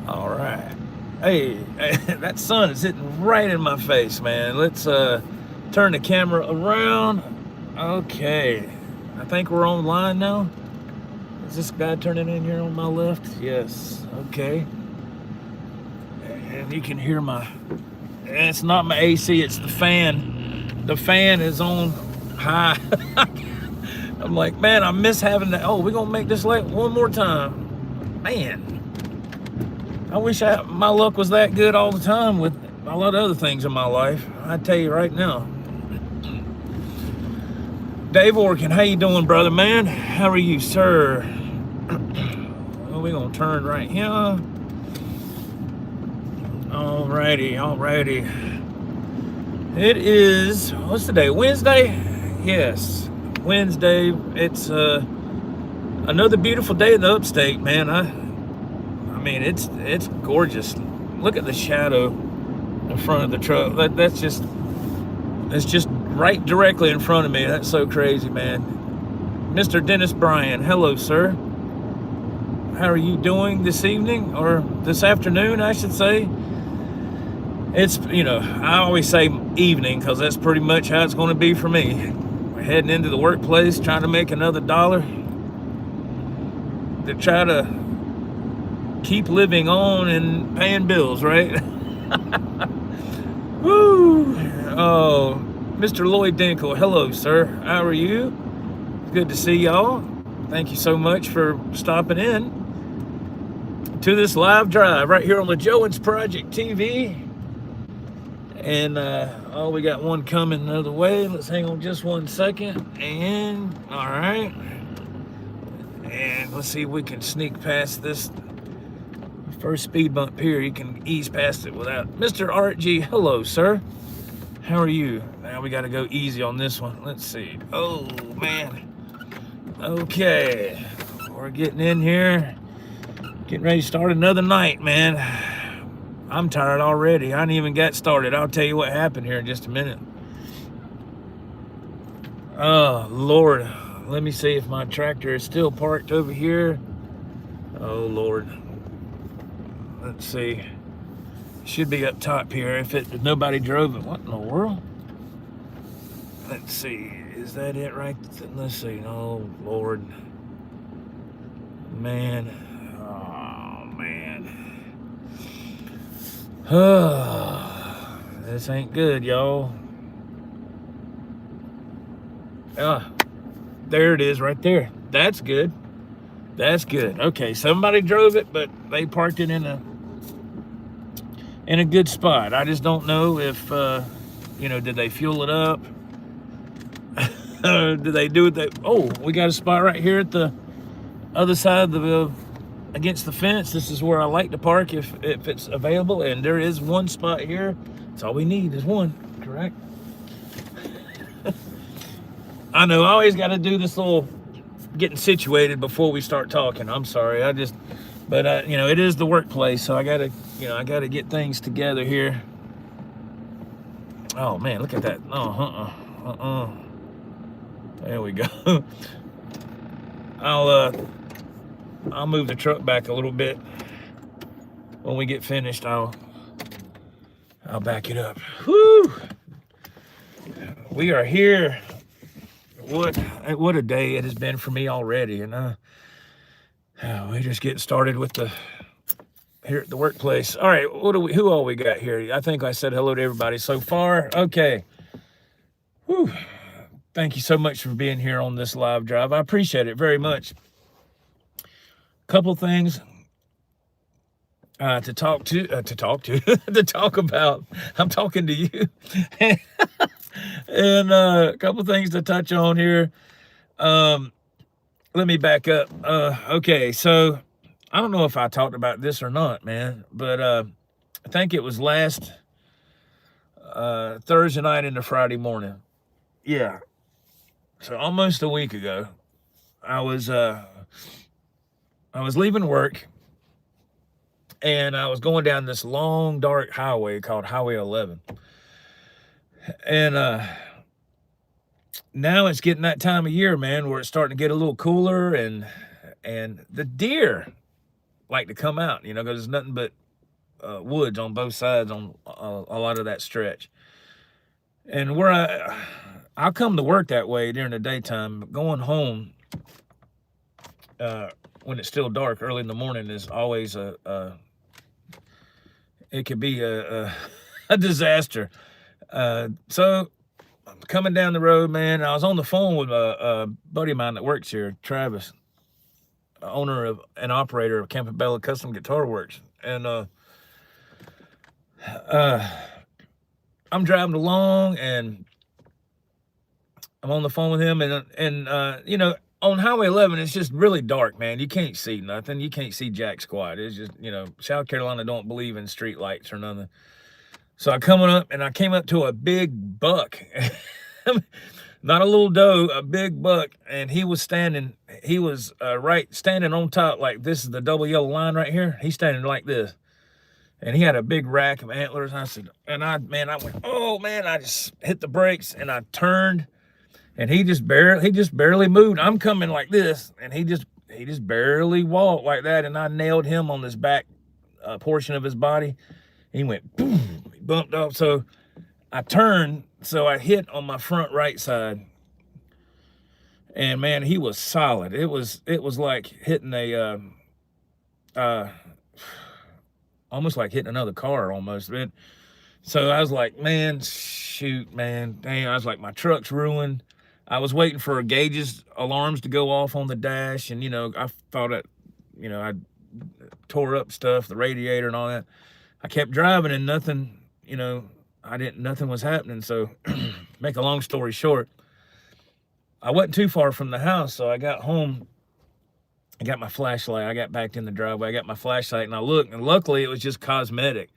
All right. Hey, that sun is hitting right in my face, man. Let's turn the camera around. Okay. I think we're online now. Is this guy turning in here on my left? Yes. Okay. And you can hear it's not my AC, it's the fan. The fan is on high. I'm like, man, I miss having that. Oh, we're going to make this late one more time. Man. I wish my luck was that good all the time with a lot of other things in my life. I tell you right now. Dave Orkin, how you doing, brother, man? How are you, sir? Well, we're going to turn right here. Alrighty. It is, what's the day? Wednesday? Yes, Wednesday. It's another beautiful day in the upstate, man. I mean, it's gorgeous. Look at the shadow in front of the truck. It's just right directly in front of me. That's so crazy, man. Mr. Dennis Bryan, hello, sir. How are you doing this evening, or this afternoon, I should say? It's, I always say evening because that's pretty much how it's going to be for me. We're heading into the workplace, trying to make another dollar to try to keep living on and paying bills, right? Woo! Oh, Mr. Lloyd Dinkle, hello, sir. How are you? Good to see y'all. Thank you so much for stopping in to this live drive right here on the Jones Project TV. And we got one coming another way. Let's hang on just 1 second. And all right. And let's see if we can sneak past this first speed bump here. You can ease past it without. Mr. Art G, hello, sir. How are you? Now we got to go easy on this one. Let's see. Oh, man. Okay. We're getting in here. Getting ready to start another night, man. I'm tired already. I ain't even got started. I'll tell you what happened here in just a minute. Oh, Lord. Let me see if my tractor is still parked over here. Oh, Lord. Let's see. It should be up top here if nobody drove it. What in the world? Let's see. Is that it right? Let's see. Oh, Lord. Man. Oh, man. This ain't good, y'all. There it is right there. That's good. That's good. Okay, somebody drove it, but they parked it in a good spot. I just don't know if, did they fuel it up? Did they do it? Oh, we got a spot right here at the other side of against the fence. This is where I like to park if it's available, and there is one spot here. That's all we need is one, correct? I know I always got to do this little getting situated before we start talking. I'm sorry. But it is the workplace, so I gotta get things together here. Oh man, look at that. There we go. I'll move the truck back a little bit. When we get finished, I'll back it up. Whoo! We are here. What a day it has been for me already, and we're just getting started with here at the workplace. All right, who all we got here? I think I said hello to everybody so far. Okay. Whew. Thank you so much for being here on this live drive. I appreciate it very much. Couple things to talk about. I'm talking to you. And a couple things to touch on here. Let me back up. Okay, so I don't know if I talked about this or not, man, but I think it was last Thursday night into Friday morning. Yeah. So almost a week ago, I was leaving work, and I was going down this long, dark highway called Highway 11. And now it's getting that time of year, man, where it's starting to get a little cooler, and the deer like to come out, you know, because there's nothing but woods on both sides on a lot of that stretch. And where I'll come to work that way during the daytime, but going home when it's still dark early in the morning is always it could be a disaster. So I'm coming down the road, man. I was on the phone with a buddy of mine that works here, Travis, owner of and operator of Campobello Custom Guitar Works. And I'm driving along and I'm on the phone with him, and you know, on Highway 11, it's just really dark, man. You can't see nothing. You can't see jack squat. It's just, you know, South Carolina don't believe in street lights or nothing. So I came up to a big buck, not a little doe, a big buck, and he was standing on top, like this is the double yellow line right here. He's standing like this. And he had a big rack of antlers. And I said, I went, oh man, I just hit the brakes and I turned, and he just barely moved. I'm coming like this, and he just barely walked like that, and I nailed him on this back portion of his body. He went boom, he bumped off. So I turned, so I hit on my front right side, and man, he was solid. It was like hitting a almost like hitting another car almost. So I was like, man, shoot, man, dang. I was like, my truck's ruined. I was waiting for gauges alarms to go off on the dash, and you know, I thought that, you know, I tore up stuff, the radiator and all that. I kept driving and nothing, you know, nothing was happening. So make a long story short, I wasn't too far from the house, so I got home. I got my flashlight. I got back in the driveway. I got my flashlight, and I looked, and luckily it was just cosmetic.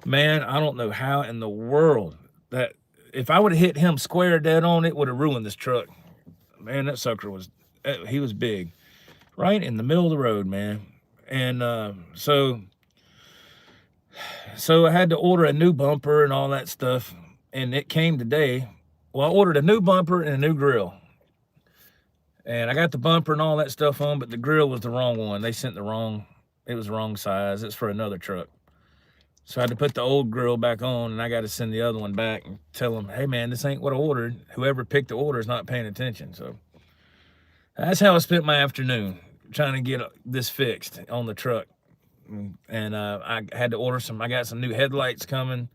Man, I don't know how in the world that if I would have hit him square dead on, it would have ruined this truck. Man, that sucker he was big, right in the middle of the road, man. And so I had to order a new bumper and all that stuff, and it came today. Well, I ordered a new bumper and a new grill. And I got the bumper and all that stuff on, but the grill was the wrong one. They sent it was the wrong size. It's for another truck. So I had to put the old grill back on, and I got to send the other one back and tell them, hey man, this ain't what I ordered. Whoever picked the order is not paying attention. So that's how I spent my afternoon, trying to get this fixed on the truck. And I had to order I got some new headlights coming,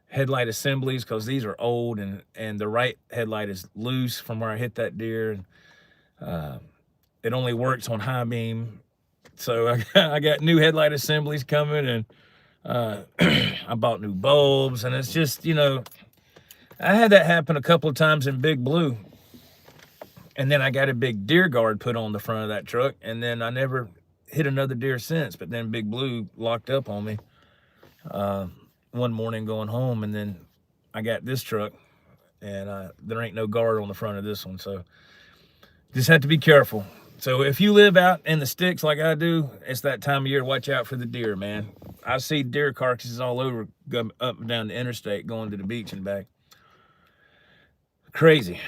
headlight assemblies, because these are old, and the right headlight is loose from where I hit that deer. And it only works on high beam. So I got new headlight assemblies coming, and I bought new bulbs, and it's just, you know, I had that happen a couple of times in Big Blue. And then I got a big deer guard put on the front of that truck, and then I never hit another deer since. But then Big Blue locked up on me one morning going home, and then I got this truck, and there ain't no guard on the front of this one. So just have to be careful. So if you live out in the sticks like I do, it's that time of year to watch out for the deer, man. I see deer carcasses all over, up and down the interstate, going to the beach and back. Crazy.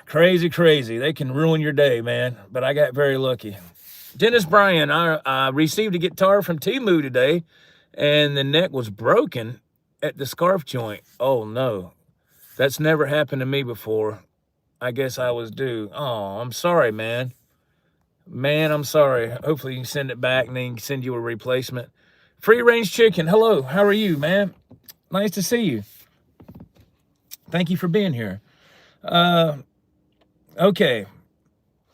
Crazy. They can ruin your day, man. But I got very lucky. Dennis Bryan, I received a guitar from Temu today, and the neck was broken at the scarf joint. Oh, no. That's never happened to me before. I guess I was due. Oh, I'm sorry, man. Man, I'm sorry. Hopefully you can send it back, and then you can send you a replacement. Free Range Chicken, hello. How are you, man? Nice to see you. Thank you for being here. Okay.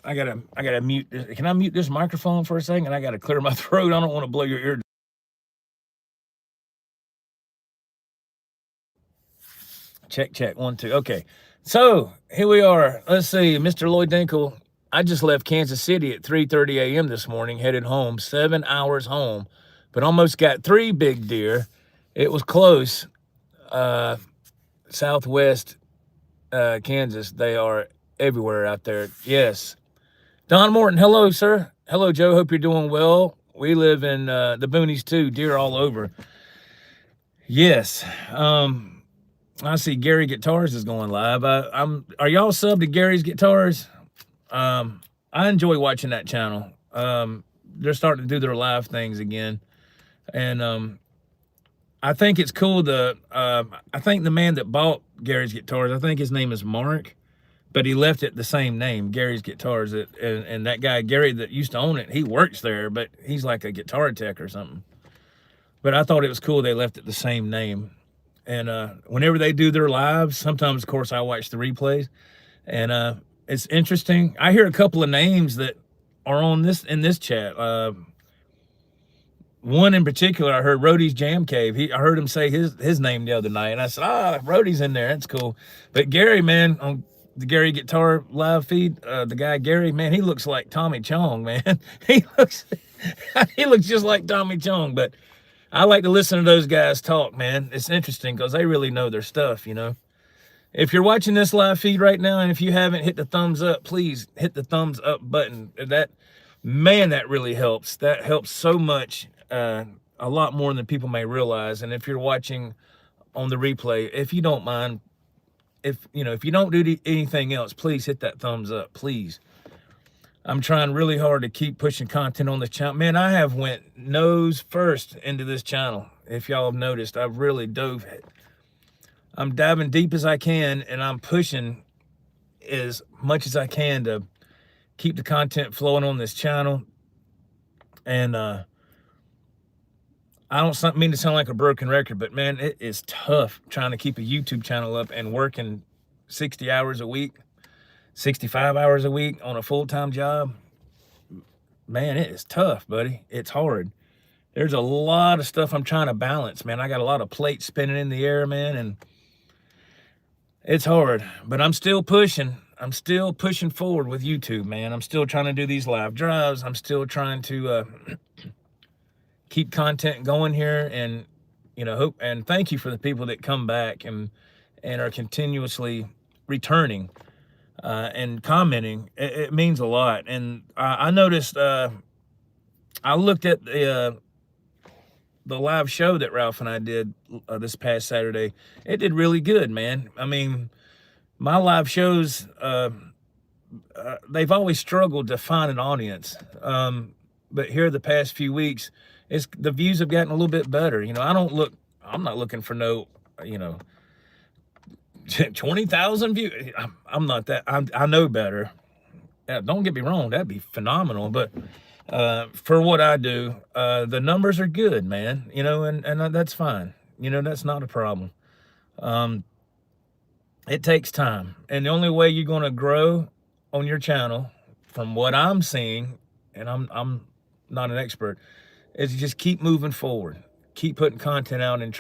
I gotta mute this. Can I mute this microphone for a second? I gotta clear my throat. I don't want to blow your ear. Check, 1, 2. Okay. So here we are. Let's see, Mr. Lloyd Dinkle. I just left Kansas City at 3:30 a.m. this morning, headed home, 7 hours home, but almost got 3 big deer. It was close. Southwest Kansas, they are everywhere out there. Yes. Don Morton, hello, sir. Hello, Joe. Hope you're doing well. We live in the boonies too, deer all over. Yes. I see Gary Guitars is going live. Are y'all sub to Gary's Guitars? I enjoy watching that channel. they're starting to do their live things again. And I think it's cool. I think the man that bought Gary's Guitars, I think his name is Mark, but he left it the same name, Gary's Guitars. And that guy, Gary, that used to own it, he works there, but he's like a guitar tech or something. But I thought it was cool they left it the same name. And whenever they do their lives, sometimes, of course, I watch the replays. And it's interesting. I hear a couple of names that are in this chat. One in particular, I heard Rhodey's Jam Cave. I heard him say his name the other night, and I said, Rhodey's in there. That's cool. But Gary, man, on the Gary Guitar live feed, the guy Gary, man, he looks like Tommy Chong, man. he looks just like Tommy Chong. But I like to listen to those guys talk, man. It's interesting because they really know their stuff, you know. If you're watching this live feed right now, and if you haven't hit the thumbs up, please hit the thumbs up button. That really helps. That helps so much. A lot more than people may realize. And if you're watching on the replay, if you don't mind, if you don't do anything else, please hit that thumbs up, please. I'm trying really hard to keep pushing content on this channel. Man, I have went nose first into this channel. If y'all have noticed, I've really dove it. I'm diving deep as I can, and I'm pushing as much as I can to keep the content flowing on this channel. And I don't mean to sound like a broken record, but man, it is tough trying to keep a YouTube channel up and working 60 hours a week, 65 hours a week on a full-time job. Man, it is tough, buddy. It's hard. There's a lot of stuff I'm trying to balance, man. I got a lot of plates spinning in the air, man, and it's hard, but I'm still pushing. I'm still pushing forward with YouTube, man. I'm still trying to do these live drives. I'm still trying to keep content going here, and hope and thank you for the people that come back and are continuously returning and commenting. It means a lot. And I noticed, I looked at the live show that Ralph and I did this past Saturday. It did really good, man. I mean, my live shows, they've always struggled to find an audience, but here the past few weeks, the views have gotten a little bit better. I'm not looking for no, 20,000 views. I'm not that. I know better. Don't get me wrong, that'd be phenomenal. But for what I do, the numbers are good, man. And that's fine. That's not a problem. It takes time, and the only way you're going to grow on your channel, from what I'm seeing, and I'm not an expert, is just keep moving forward, keep putting content out, and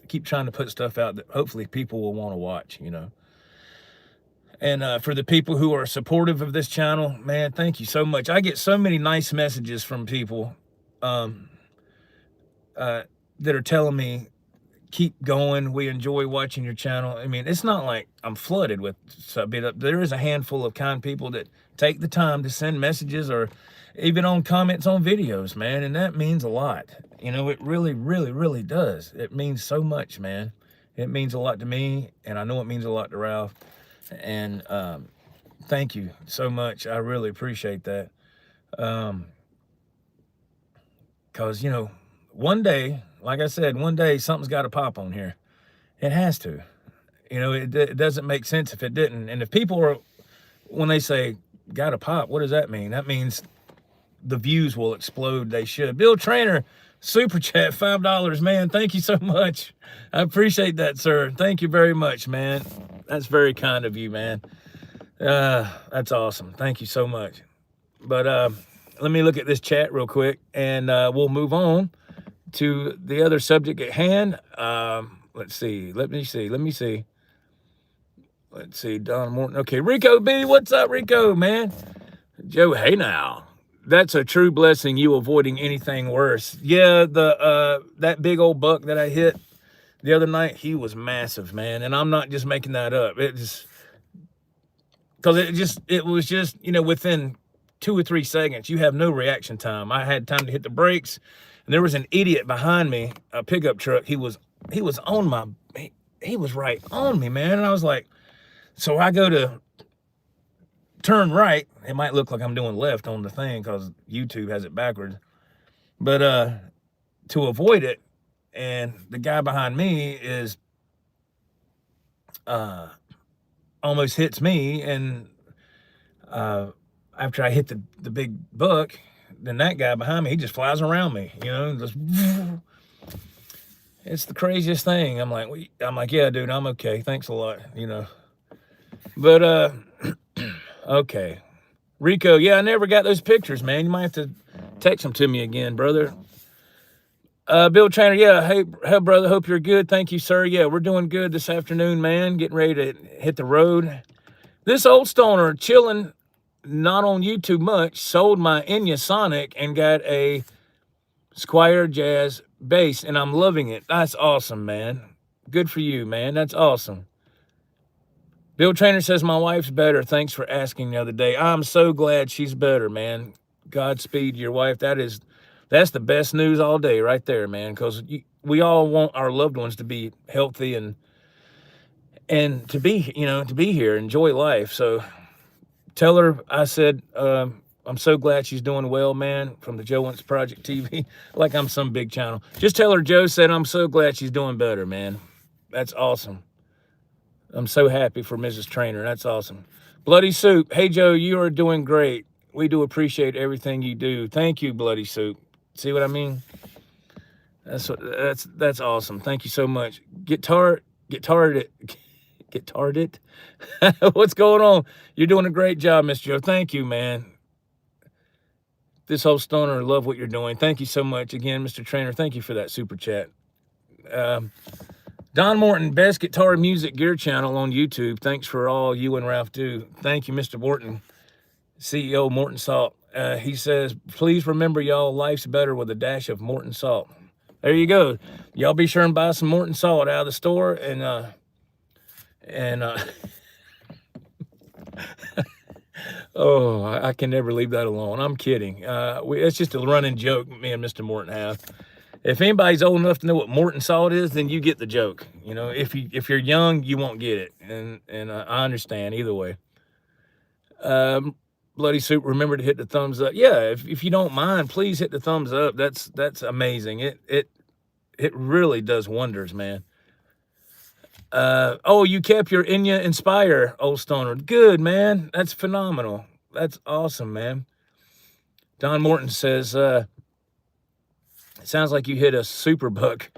keep trying to put stuff out that hopefully people will want to watch, And for the people who are supportive of this channel, man, thank you so much. I get so many nice messages from people that are telling me, keep going, we enjoy watching your channel. I mean, it's not like I'm flooded with stuff. There is a handful of kind people that take the time to send messages or even on comments on videos, man, and that means a lot. It really, really, really does. It means so much, man. It means a lot to me, and I know it means a lot to Ralph. And thank you so much. I really appreciate that. Because, one day, like I said, one day something's got to pop on here. It has to. It doesn't make sense if it didn't. And if people are, when they say, got to pop, what does that mean? That means the views will explode. They should. Bill Trainer, super chat, $5, man. Thank you so much. I appreciate that, sir. Thank you very much, man. That's very kind of you, man. That's awesome. Thank you so much. But let me look at this chat real quick, and we'll move on to the other subject at hand. Let's see. Let me see. Let's see. Don Morton. Okay, Rico B. What's up, Rico, man? Joe, hey now. That's a true blessing, you avoiding anything worse. Yeah, that big old buck that I hit the other night, he was massive, man. And I'm not just making that up. It was just, within 2 or 3 seconds, you have no reaction time. I had time to hit the brakes, and there was an idiot behind me, a pickup truck. He was right on me, man. And I was like, so I go to turn right, it might look like I'm doing left on the thing because YouTube has it backwards. But to avoid it, and the guy behind me is almost hits me, and after I hit the big buck, then that guy behind me, he just flies around me, you know, just, it's the craziest thing. I'm like, yeah, dude, I'm okay. Thanks a lot, you know. But okay. Rico, yeah, I never got those pictures, man. You might have to text them to me again, brother. Bill Trainer, yeah, hey, brother, hope you're good. Thank you, sir. Yeah, we're doing good this afternoon, man. Getting ready to hit the road. This old stoner chilling, not on YouTube much, sold my Enya Sonic and got a Squire Jazz bass, and I'm loving it. That's awesome, man. Good for you, man. That's awesome. Bill Trainer says my wife's better. Thanks for asking the other day. I'm so glad she's better, man. Godspeed your wife. That's the best news all day right there, man, because we all want our loved ones to be healthy and to be, you know, to be here, enjoy life. So tell her I said, I'm so glad she's doing well, man, from the Joe Wentz Project TV, like I'm some big channel. Just tell her Joe said I'm so glad she's doing better, man. That's awesome. I'm so happy for Mrs. Trainer. That's awesome. Bloody Soup. Hey, Joe, you are doing great. We do appreciate everything you do. Thank you, Bloody Soup. See what I mean? That's awesome. Thank you so much. Guitarist. What's going on? You're doing a great job, Mr. Joe. Thank you, man. This whole stoner, love what you're doing. Thank you so much again, Mr. Trainer. Thank you for that super chat. Don Morton, best guitar music gear channel on YouTube. Thanks for all you and Ralph do. Thank you, Mr. Morton, CEO Morton Salt. He says, please remember, y'all, life's better with a dash of Morton Salt. There you go. Y'all be sure and buy some Morton Salt out of the store. And oh, I can never leave that alone. I'm kidding. It's just a running joke me and Mr. Morton have. If anybody's old enough to know what Morton Salt is, then you get the joke. You know, if you're young, you won't get it. And I understand either way. Bloody Soup, remember to hit the thumbs up. Yeah, if you don't mind, please hit the thumbs up. That's amazing. It really does wonders, man. Oh, you kept your Enya Inspire, old stoner. Good, man. That's phenomenal. That's awesome, man. Don Morton says, it sounds like you hit a super buck.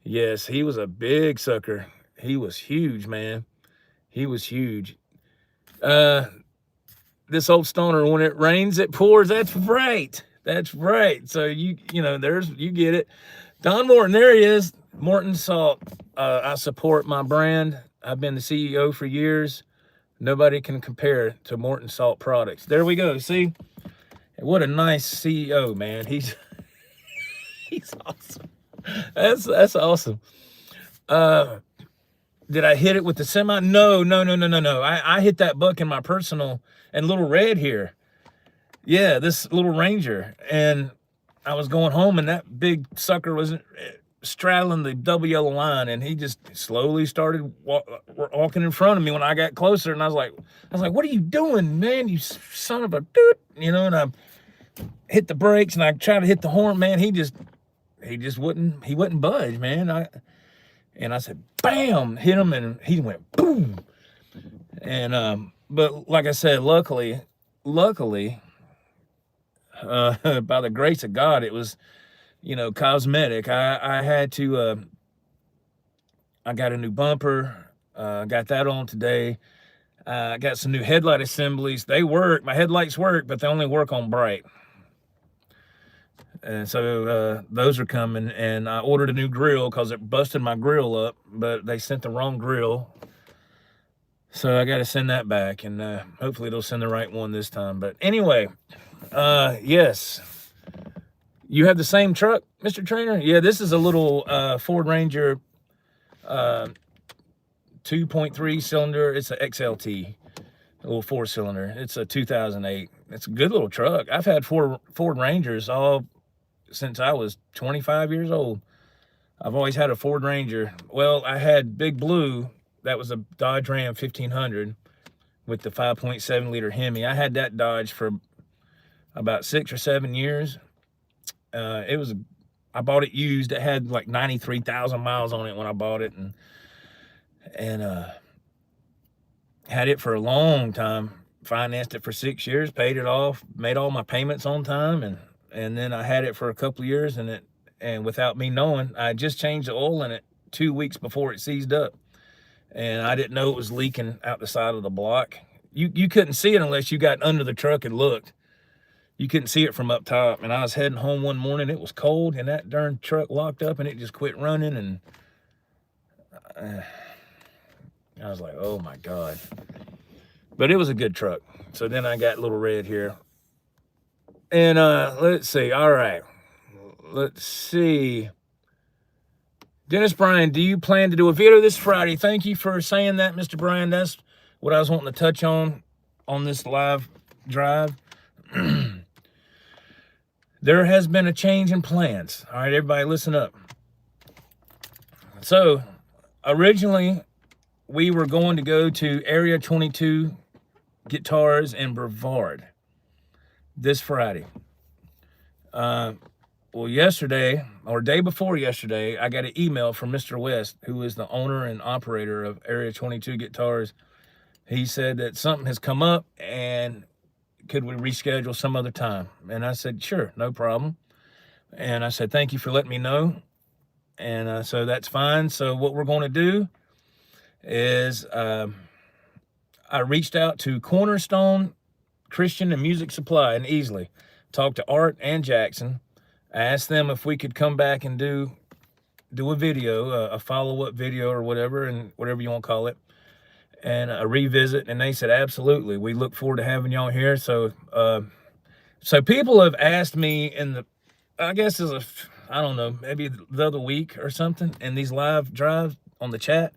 Yes, he was a big sucker. He was huge, man. He was huge. This old stoner, when it rains, it pours. That's right. That's right. So you know, you get it. Don Morton, there he is. Morton Salt. I support my brand. I've been the CEO for years. Nobody can compare to Morton Salt products. There we go. See, what a nice CEO, man. He's awesome. That's awesome. Did I hit it with the semi? No. I hit that buck in my personal and Little Red here. Yeah, this little Ranger. And I was going home, and that big sucker was straddling the double yellow line, and he just slowly started walking in front of me when I got closer. And I was like, what are you doing, man? You son of a doot, you know? And I hit the brakes, and I tried to hit the horn, man. He wouldn't budge, man. And I said, bam, hit him, and he went boom. And but like I said, luckily, by the grace of God, it was, you know, cosmetic. I had to, I got a new bumper, got that on today. I got some new headlight assemblies. They work, my headlights work, but they only work on bright. And so those are coming, and I ordered a new grill because it busted my grill up, but they sent the wrong grill. So I got to send that back, and hopefully they'll send the right one this time. But anyway, yes. You have the same truck, Mr. Trainer? Yeah, this is a little Ford Ranger 2.3 cylinder. It's an XLT, a little 4-cylinder. It's a 2008. It's a good little truck. I've had Ford Rangers all since I was 25 years old. I've always had a Ford Ranger. Well, I had Big Blue. That was a Dodge Ram 1500 with the 5.7 liter Hemi. I had that Dodge for about 6 or 7 years. I bought it used. It had like 93,000 miles on it when I bought it, and had it for a long time. Financed it for 6 years, paid it off, made all my payments on time, and then I had it for a couple of years, and without me knowing, I just changed the oil in it 2 weeks before it seized up, and I didn't know it was leaking out the side of the block. You couldn't see it unless you got under the truck and looked. You couldn't see it from up top. And I was heading home one morning. It was cold, and that darn truck locked up, and it just quit running. And I was like, oh my God. But it was a good truck. So then I got Little Red here. And let's see. All right. Let's see. Dennis Bryan, do you plan to do a video this Friday? Thank you for saying that, Mr. Bryan. That's what I was wanting to touch on this live drive. There has been a change in plans. All right, everybody listen up. So originally we were going to go to Area 22 Guitars in Brevard this Friday. Well, yesterday, or day before yesterday, I got an email from Mr. West, who is the owner and operator of Area 22 Guitars. He said that something has come up and could we reschedule some other time? And I said, sure, no problem. And I said, thank you for letting me know. And so that's fine. So what we're going to do is I reached out to Cornerstone Christian and Music Supply in Easley, talked to Art and Jackson. I asked them if we could come back and do a video, a follow-up video or whatever, and whatever you want to call it, and a revisit. And they said, absolutely. We look forward to having y'all here. So, so people have asked me I guess I don't know, maybe the other week or something, in these live drives on the chat,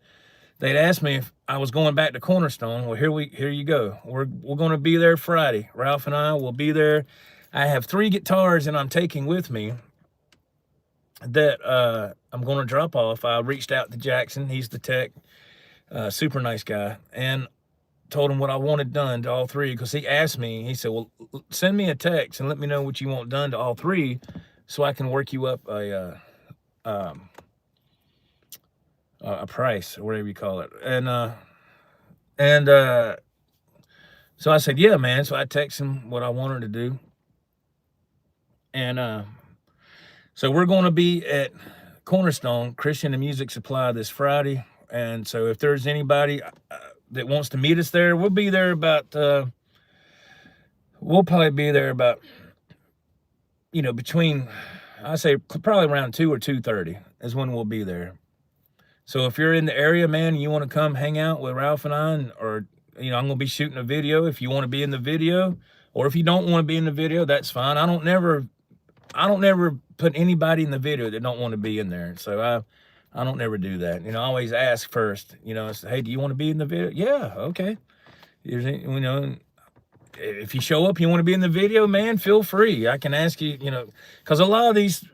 they'd asked me if I was going back to Cornerstone. Well, here you go. We're going to be there Friday. Ralph and I will be there. I have 3 guitars and I'm taking with me that I'm going to drop off. I reached out to Jackson. He's the tech, super nice guy, and told him what I wanted done to all 3, because he asked me, he said, well, send me a text and let me know what you want done to all 3 so I can work you up a price, or whatever you call it. And so I said, yeah, man. So I texted him what I wanted to do. And so we're going to be at Cornerstone Christian and Music Supply this Friday. And so if there's anybody that wants to meet us there, we'll be there about, we'll probably be there about, between, I say probably around 2 or 2:30 is when we'll be there. So if you're in the area, man, and you want to come hang out with Ralph and I, or, I'm going to be shooting a video. If you want to be in the video, or if you don't want to be in the video, that's fine. I don't never put anybody in the video that don't want to be in there. So I don't never do that. I always ask first, say, hey, do you want to be in the video? Yeah, okay. If you show up, you want to be in the video, man, feel free. I can ask you, because a lot of these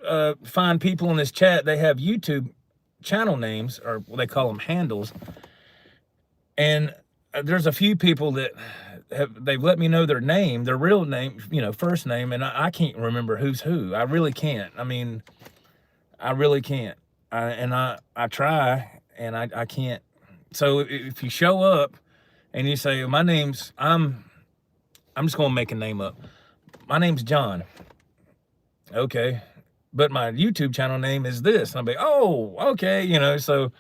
fine people in this chat, they have YouTube channel names, or they call them handles. And there's a few people that they've let me know their name, their real name, first name, and I can't remember who's who. I really can't. I really can't. I try, and I can't. So if you show up and you say, my name's, I'm just going to make a name up. My name's John. Okay. But my YouTube channel name is this. And I'll be, oh, okay. So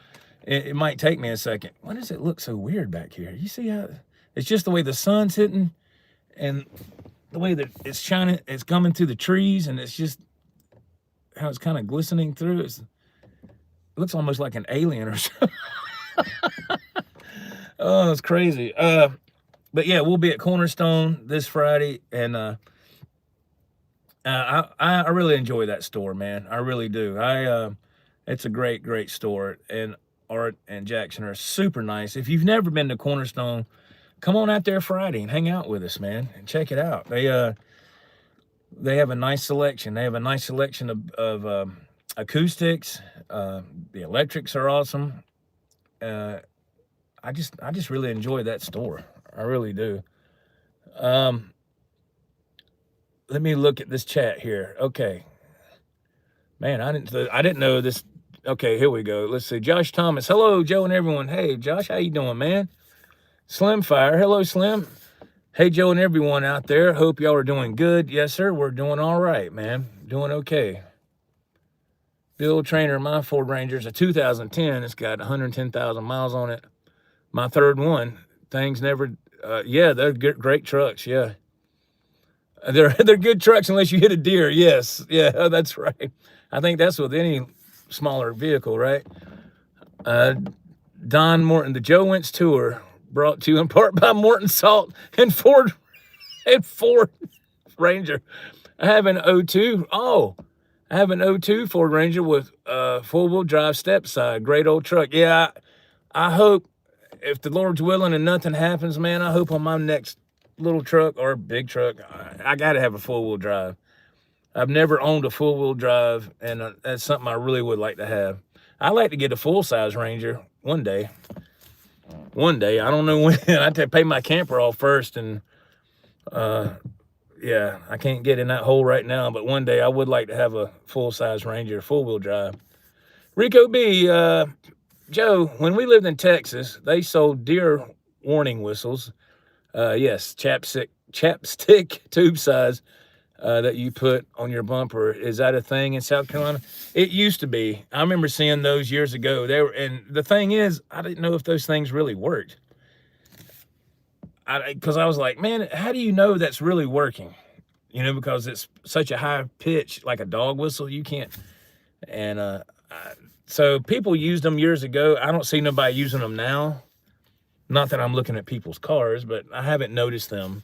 it might take me a second. Why does it look so weird back here? You see how it's just the way the sun's hitting and the way that it's shining, it's coming through the trees, and it's just how it's kind of glistening through. It looks almost like an alien or something. Oh, it's crazy. But yeah, we'll be at Cornerstone this Friday, and I really enjoy that store, man. I really do. It's a great store, and Art and Jackson are super nice. If you've never been to Cornerstone, come on out there Friday and hang out with us, man, and check it out. They have a nice selection. They have a nice selection of acoustics. The electrics are awesome. I just really enjoy that store. I really do. Let me look at this chat here. Okay. Man, I didn't know this. Okay, here we go. Let's see. Josh Thomas. Hello, Joe and everyone. Hey, Josh, how you doing, man? Slim Fire. Hello, Slim. Hey, Joe and everyone out there. Hope y'all are doing good. Yes, sir. We're doing all right, man. Doing okay. Bill Trainer, my Ford Ranger's a 2010. It's got 110,000 miles on it. My third one. Things never. Yeah, they're great trucks. Yeah. They're good trucks unless you hit a deer. Yes. Yeah, that's right. I think that's with any smaller vehicle, right? Don Morton, the Joe Wentz tour brought to you in part by Morton Salt and Ford Ranger. I have an 02. Oh, I have an 02 Ford Ranger with four-wheel drive step side. Great old truck. Yeah, I hope, if the Lord's willing and nothing happens, man, I hope on my next little truck or big truck, I got to have a four-wheel drive. I've never owned a four-wheel drive, and that's something I really would like to have. I'd like to get a full-size Ranger one day. One day, I don't know when. I have to pay my camper off first, and yeah, I can't get in that hole right now, but one day I would like to have a full-size Ranger, four-wheel drive. Rico B, Joe, when we lived in Texas, they sold deer warning whistles. Yes, chapstick tube size that you put on your bumper. Is that a thing in South Carolina? It used to be. I remember seeing those years ago. And the thing is, I didn't know if those things really worked. Because I was like, man, how do you know that's really working? You know, because it's such a high pitch, like a dog whistle, you can't. And so people used them years ago. I don't see nobody using them now. Not that I'm looking at people's cars, but I haven't noticed them.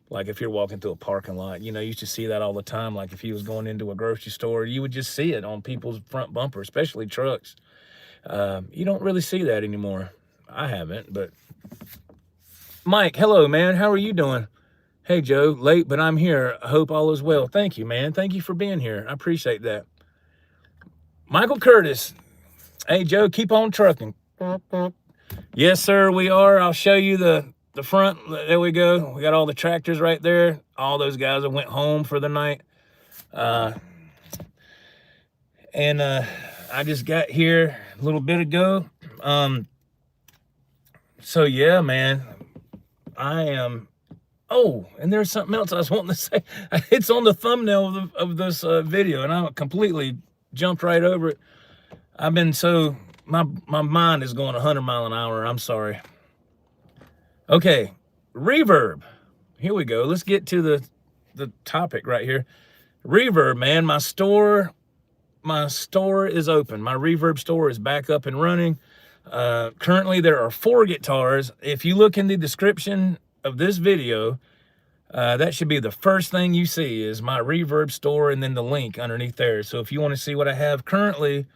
Like if you're walking through a parking lot, you know, you used to see that all the time. Like if you was going into a grocery store, you would just see it on people's front bumper, especially trucks. You don't really see that anymore. I haven't, but Mike, hello, man. How are you doing? Hey, Joe, late, but I'm here. I hope all is well. Thank you, man. Thank you for being here. I appreciate that. Michael Curtis. Hey, Joe, keep on trucking. Yes, sir, we are. I'll show you the front. There we go. We got all the tractors right there. All those guys that went home for the night. And I just got here a little bit ago. So, yeah, man. I am... Oh, and there's something else I was wanting to say. It's on the thumbnail of this video, and I completely jumped right over it. I've been so... My mind is going 100 miles an hour. I'm sorry. Okay, Reverb. Here we go. Let's get to the topic right here. Reverb, man. My store is open. My Reverb store is back up and running. Currently, there are 4 guitars. If you look in the description of this video, that should be the first thing you see is my Reverb store and then the link underneath there. So if you want to see what I have currently,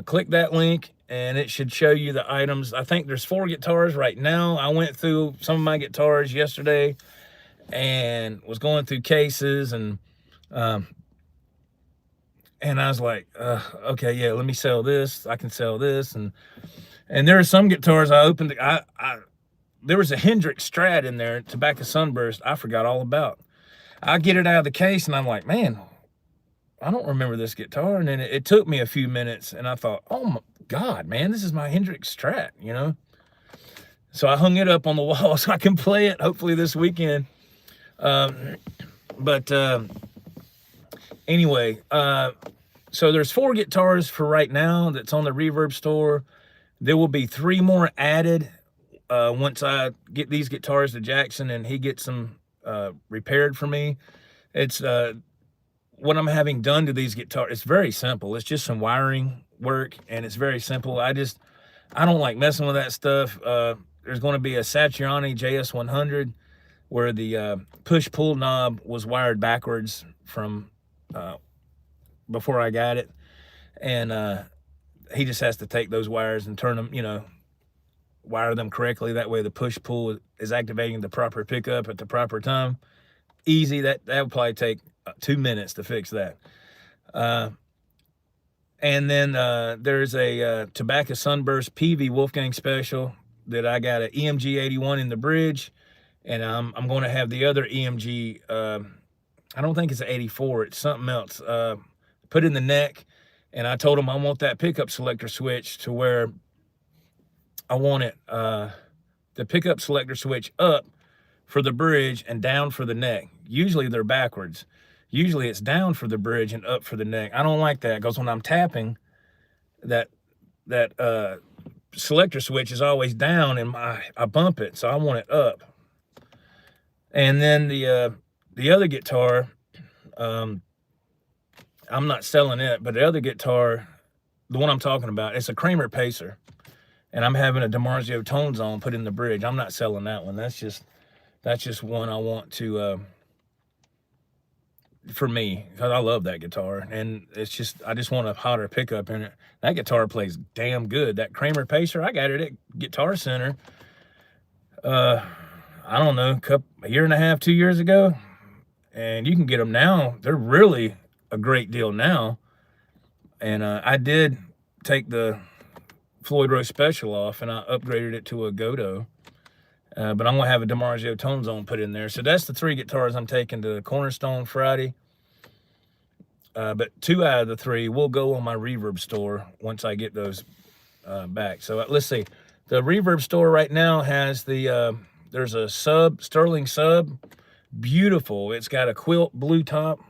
click that link and it should show you the items. I think there's 4 guitars right now. I went through some of my guitars yesterday and was going through cases and I was like, okay, yeah, let me sell this. I can sell this. And there are some guitars I opened. There was a Hendrix Strat in there, Tobacco Sunburst, I forgot all about. I get it out of the case and I'm like, man, I don't remember this guitar. And then it took me a few minutes and I thought, oh my God, man, this is my Hendrix Strat, you know? So I hung it up on the wall so I can play it hopefully this weekend. Anyway, so there's 4 guitars for right now that's on the Reverb store. There will be 3 more added once I get these guitars to Jackson and he gets them repaired for me. It's what I'm having done to these guitars. It's very simple. It's just some wiring work and it's very simple. I don't like messing with that stuff. There's going to be a Satriani JS100 where the push-pull knob was wired backwards from before I got it. And he just has to take those wires and turn them, you know, wire them correctly. That way the push-pull is activating the proper pickup at the proper time. Easy. That would probably take 2 minutes to fix that. And then there's a Tobacco Sunburst PV Wolfgang Special. that I got an EMG 81 in the bridge, and I'm going to have the other EMG. I don't think it's an 84. It's something else. Put in the neck, and I told them I want that pickup selector switch to where I want it the pickup selector switch up for the bridge and down for the neck. Usually they're backwards. Usually it's down for the bridge and up for the neck. I don't like that because when I'm tapping, that selector switch is always down and I bump it, so I want it up. And then the other guitar, I'm not selling it, but the other guitar, the one I'm talking about, it's a Kramer Pacer, and I'm having a DiMarzio Tone Zone put in the bridge. I'm not selling that one. That's just one I want to for me, because I love that guitar, and I just want a hotter pickup in it. That guitar plays damn good. That Kramer Pacer, I got it at Guitar Center. I don't know, a year and a half, 2 years ago, and you can get them now. They're really a great deal now. And I did take the Floyd Rose Special off, and I upgraded it to a Godo. But I'm gonna have a DiMarzio Tone Zone put in there. So that's the 3 guitars I'm taking to Cornerstone Friday. But 2 out of the 3 will go on my Reverb store once I get those back. So let's see. The Reverb store right now has there's a Sterling sub, beautiful. It's got a quilt blue top.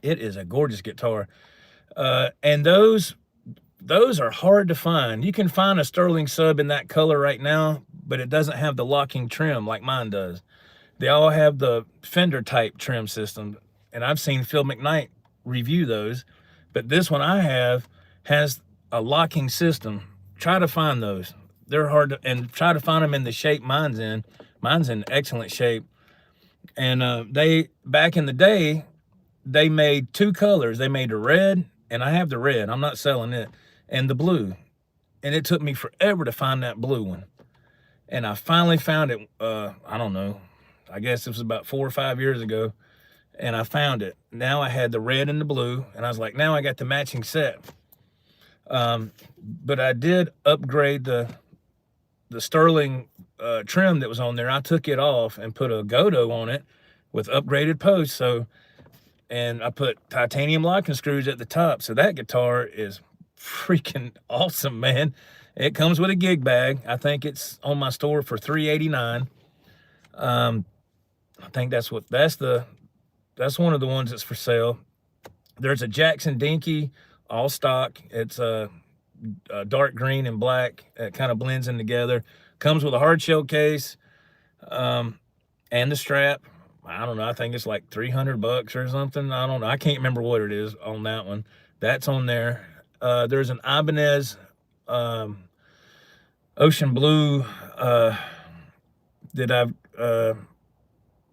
It is a gorgeous guitar, and those are hard to find. You can find a Sterling sub in that color right now, but it doesn't have the locking trim like mine does. They all have the Fender type trim system, and I've seen Phil McKnight review those, but this one I have has a locking system. Try to find those. They're hard to, and try to find them in the shape mine's in. Mine's in excellent shape. And they, back in the day, they made 2 colors. They made the red, and I have the red. I'm not selling it. And the blue. And it took me forever to find that blue one. And I finally found it, I don't know, I guess it was about 4 or 5 years ago. And I found it. Now I had the red and the blue, and I was like, now I got the matching set. But I did upgrade the Sterling trim that was on there. I took it off and put a Godo on it with upgraded posts. And I put titanium locking screws at the top. So that guitar is freaking awesome, man. It comes with a gig bag. I think it's on my store for $389. I think that's one of the ones that's for sale. There's a Jackson Dinky, all stock. It's a dark green and black. It kind of blends in together. Comes with a hard shell case, and the strap. I don't know. I think it's like $300 or something. I don't know. I can't remember what it is on that one. That's on there. There's an Ibanez Ocean Blue that I've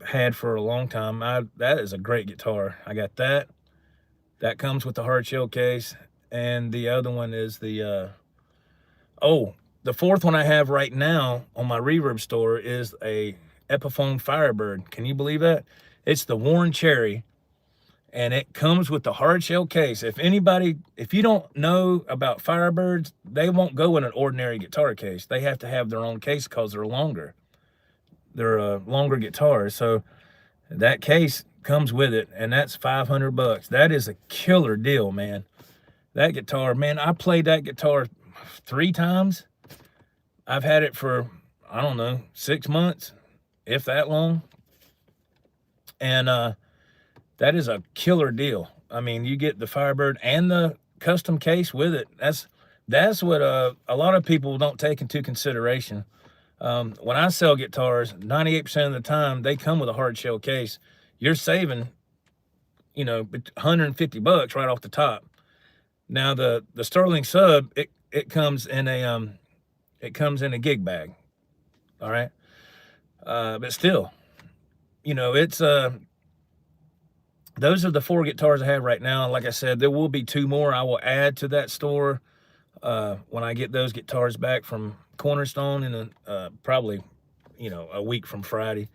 had for a long time. That is a great guitar. I got that. That comes with the hard shell case. And the other one is the 4th one I have right now on my Reverb store is a Epiphone Firebird. Can you believe that? It's the Worn Cherry, and it comes with the hard shell case. If you don't know about Firebirds, they won't go in an ordinary guitar case. They have to have their own case because they're longer. They're longer guitars. So that case comes with it, and that's $500. That is a killer deal, man. That guitar, man, I played that guitar 3 times. I've had it for, I don't know, 6 months, if that long. And that is a killer deal. I mean, you get the Firebird and the custom case with it. That's what a lot of people don't take into consideration. When I sell guitars, 98% of the time, they come with a hard shell case. You're saving, $150 right off the top. Now the Sterling sub, it comes in a gig bag. All right. But still, it's those are the 4 guitars I have right now. Like I said, there will be 2 more I will add to that store when I get those guitars back from Cornerstone in probably a week from Friday.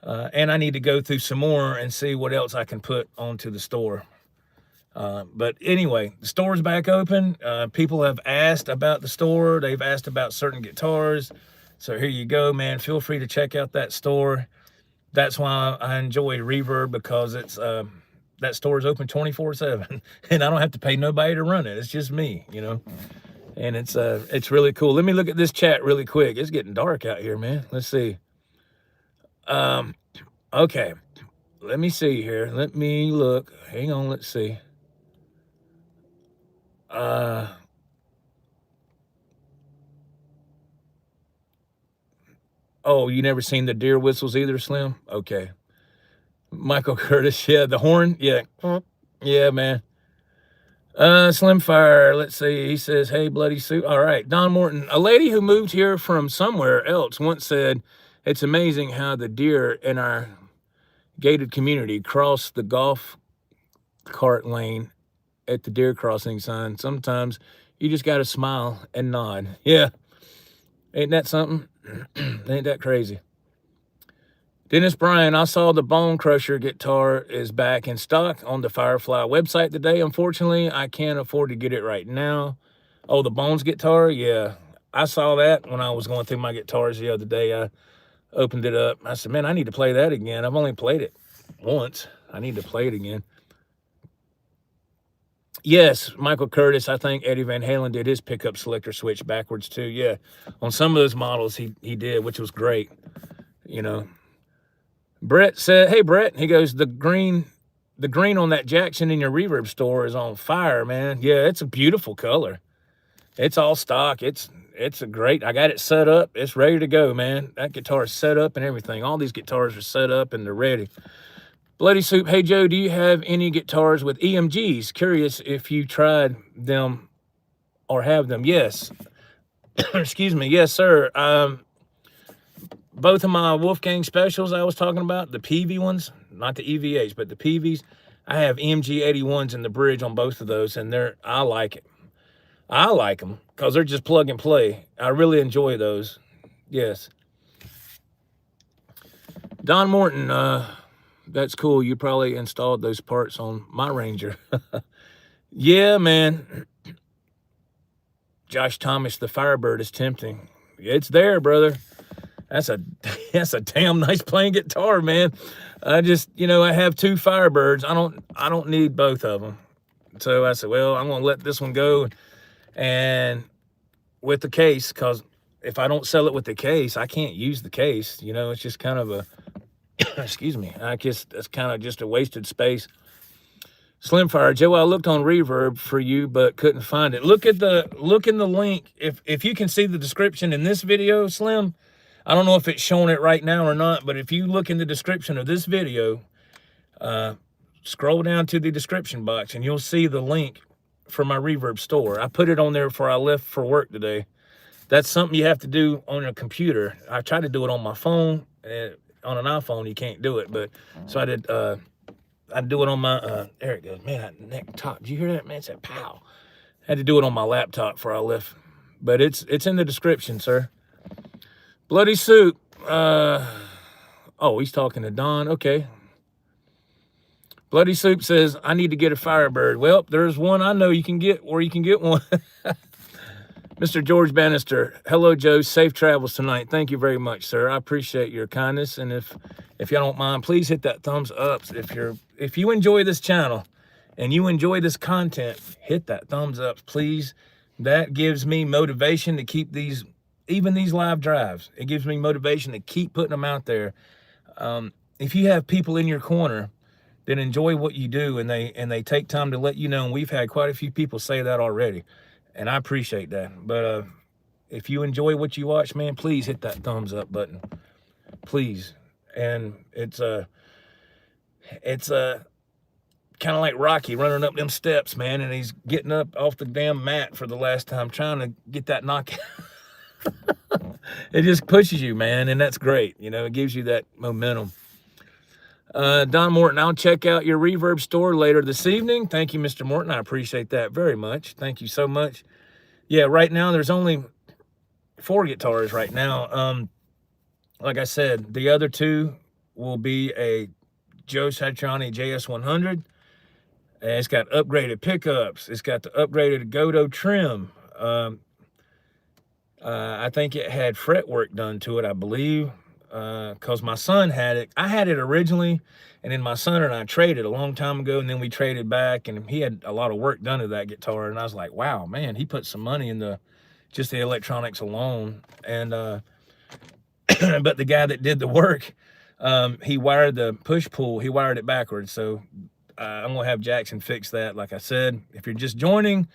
And I need to go through some more and see what else I can put onto the store. But anyway, the store's back open. People have asked about the store. They've asked about certain guitars. So here you go, man. Feel free to check out that store. That's why I enjoy Reverb, because it's that store is open 24/7, and I don't have to pay nobody to run it. It's just me, you know. And it's really cool. Let me look at this chat really quick. It's getting dark out here, man. Let's see. Okay. Let me see here. Let me look. Hang on. Let's see. Oh, you never seen the deer whistles either, Slim? Okay. Michael Curtis, yeah, the horn, yeah. Yeah, man. Slim Fire, let's see. He says, hey, Bloody Soup. All right. Don Morton, a lady who moved here from somewhere else once said, it's amazing how the deer in our gated community cross the golf cart lane at the deer crossing sign. Sometimes you just got to smile and nod. Yeah. Ain't that something? Ain't that crazy? Dennis Bryan, I saw the Bone Crusher guitar is back in stock on the Firefly website today. Unfortunately, I can't afford to get it right now. Oh, the Bones guitar? Yeah. I saw that when I was going through my guitars the other day. I opened it up. I said, man, I need to play that again. I've only played it once. I need to play it again. Yes, Michael Curtis, I think Eddie Van Halen did his pickup selector switch backwards too. Yeah, on some of those models he did, which was great, you know. Brett said, hey, Brett, he goes, the green on that Jackson in your Reverb store is on fire, man. Yeah, it's a beautiful color. It's all stock. It's a great, I got it set up. It's ready to go, man. That guitar is set up and everything. All these guitars are set up and they're ready. Bloody Soup, hey, Joe, do you have any guitars with EMGs? Curious if you tried them or have them. Yes. Excuse me. Yes, sir. Both of my Wolfgang specials I was talking about, the PV ones, not the EVH, but the PVs, I have EMG 81s in the bridge on both of those, and I like it. I like them because they're just plug and play. I really enjoy those. Yes. Don Morton, that's cool. You probably installed those parts on my Ranger. Yeah, man. Josh Thomas, the Firebird is tempting. It's there, brother. That's a damn nice playing guitar, man. I just, I have two Firebirds. I don't need both of them. So I said, well, I'm going to let this one go and with the case, because if I don't sell it with the case, I can't use the case. It's just kind of a, excuse me, it's kind of just a wasted space. Slimfire, Joe, I looked on Reverb for you, but couldn't find it. Look in the link. If you can see the description in this video, Slim, I don't know if it's showing it right now or not, but if you look in the description of this video, scroll down to the description box and you'll see the link for my Reverb store. I put it on there before I left for work today. That's something you have to do on a computer. I tried to do it on my phone. On an iPhone, you can't do it, but so I did. I do it on my. There it goes, man. That neck top. Did you hear that, man? It said pow. I had to do it on my laptop before I left, but it's in the description, sir. Bloody Soup. Oh, he's talking to Don. Okay. Bloody Soup says, I need to get a Firebird. Well, there's one I know you can get where you can get one. Mr. George Bannister. Hello, Joe. Safe travels tonight. Thank you very much, sir. I appreciate your kindness. And if y'all don't mind, please hit that thumbs up. If you enjoy this channel and you enjoy this content, hit that thumbs up, please. That gives me motivation to keep even these live drives. It gives me motivation to keep putting them out there. If you have people in your corner that enjoy what you do and they take time to let you know, and we've had quite a few people say that already, and I appreciate that. But if you enjoy what you watch, man, please hit that thumbs up button, please. And it's kind of like Rocky running up them steps, man, and he's getting up off the damn mat for the last time, trying to get that knockout. It just pushes you, man, and that's great. It gives you that momentum. Don Morton, I'll check out your Reverb store later this evening. Thank you, Mr. Morton. I appreciate that very much. Thank you so much. Yeah, right now there's only 4 guitars right now. Like I said, the other 2 will be a Joe Satriani JS100 And it's got upgraded pickups. It's got the upgraded Godo trim. I think it had fretwork done to it, I believe, because my son had it. I had it originally, and then my son and I traded a long time ago, and then we traded back, and he had a lot of work done to that guitar, and I was like, wow, man, he put some money in just the electronics alone. And but the guy that did the work, he wired the push-pull, he wired it backwards, so I'm gonna have Jackson fix that. Like I said, if you're just joining,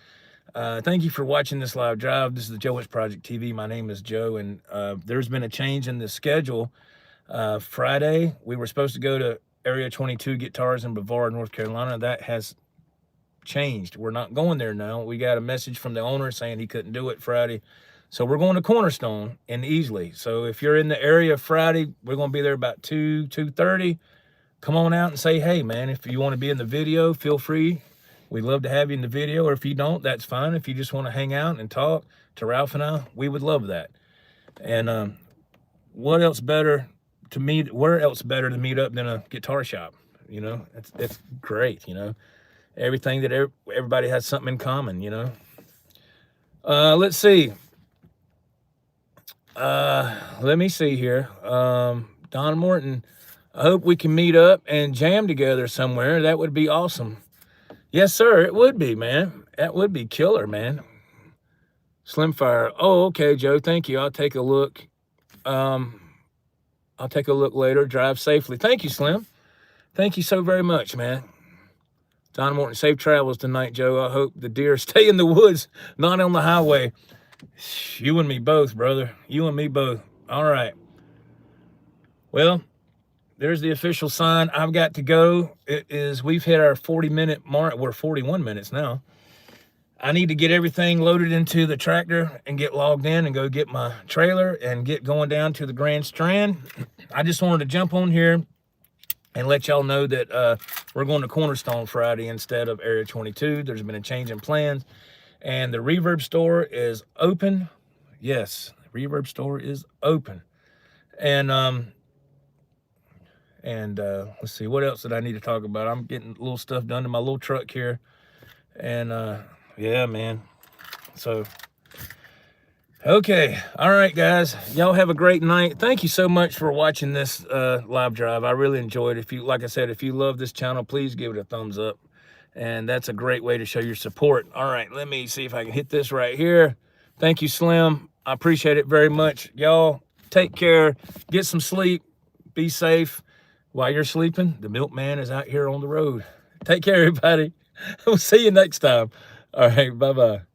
thank you for watching this live drive. This is the Joe Wentz Project TV. My name is Joe, and there's been a change in the schedule. Friday, we were supposed to go to Area 22 Guitars in Brevard, North Carolina. That has changed. We're not going there now. We got a message from the owner saying he couldn't do it Friday. So we're going to Cornerstone in Easley. So if you're in the area Friday, we're going to be there about 2:30. Come on out and say, hey, man, if you want to be in the video, feel free. We'd love to have you in the video, or if you don't, that's fine. If you just want to hang out and talk to Ralph and I, we would love that. And what else better to meet? Where else better to meet up than a guitar shop? You know, it's great. You know, everything that everybody has something in common. You know. Let's see. Let me see here. Don Morton. I hope we can meet up and jam together somewhere. That would be awesome. Yes, sir, it would be, man. That would be killer, man. Slimfire. Oh, okay, Joe, thank you. I'll take a look. I'll take a look later. Drive safely. Thank you, Slim. Thank you so very much, man. Don Morton, safe travels tonight, Joe. I hope the deer stay in the woods, not on the highway. You and me both, brother. You and me both. All right. Well, there's the official sign. I've got to go. We've hit our 40-minute mark. We're 41 minutes now. I need to get everything loaded into the tractor and get logged in and go get my trailer and get going down to the Grand Strand. I just wanted to jump on here and let y'all know that we're going to Cornerstone Friday instead of Area 22. There's been a change in plans. And the Reverb store is open. Yes, the Reverb store is open. And let's see, what else did I need to talk about? I'm getting a little stuff done to my little truck here. And yeah, man. So, okay. All right, guys. Y'all have a great night. Thank you so much for watching this live drive. I really enjoyed it. Like I said, if you love this channel, please give it a thumbs up. And that's a great way to show your support. All right, let me see if I can hit this right here. Thank you, Slim. I appreciate it very much. Y'all, take care. Get some sleep. Be safe. While you're sleeping, the milkman is out here on the road. Take care, everybody. We'll see you next time. All right, bye-bye.